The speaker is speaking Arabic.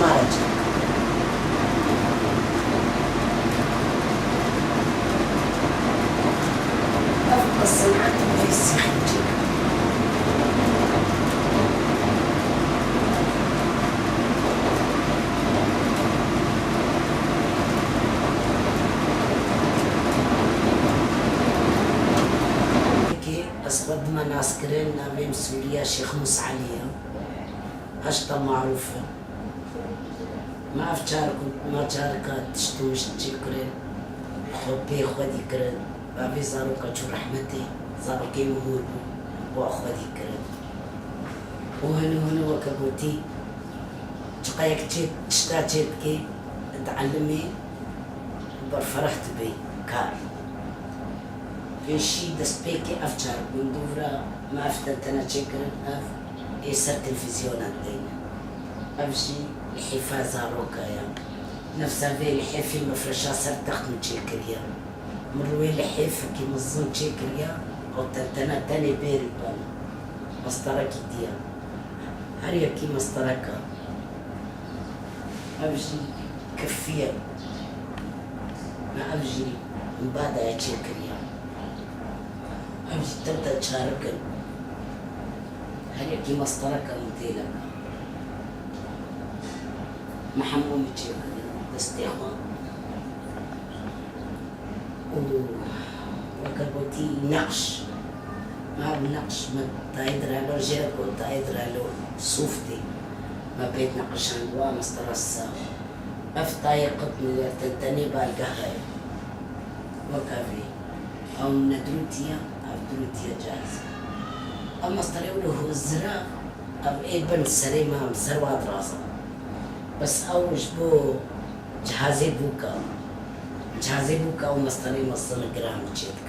مارج أفضل الصناعات في السخنجي أسباب مناسكرين نبيم سوريا شيخ مسعلية أشطة معروفة ما أفشارك ما شاركت تشتوش تشكرين خبي خودي كرين بابي زاروكا شو رحمتي زاروكي مهور وأخودي كرين وهنا وكبوتي شقايك تشتاتشيت كي تعلمي برفرحت بي كار في شيء دسبيكي أفشار من دورة ما أفتت أنا شكرا إيسر تلفزيونات دينا أفشي الحفاظة روكايا نفسها في الحفي مفرشة صرت تخدم تشيكريا مروي الحف كي مزون تشيكريا أو تنتنا تاني بيري بان مستركي ديا هريا كي مستركة أفشي كفية ما أفجي من بعد أتشيكريا أمشي تبدأ تشارك هل يكي مسطرك مديلك محموم تشيك تستيخوا وكبوتي نقش ما بنقش ما تايدرالو جيركو تايدرالو صوفتي ما بيت نقشان وا مسطر الساق أفتاي قطني تنتني بالقهاي وكافي أو ندروتيا أبدروتيا جاهزة أما استريوله هو الزراع أو إيه بن سريمة مسروات راسا بس أوش بو جهازي بوكا ومستري مصنع جرام تشيتك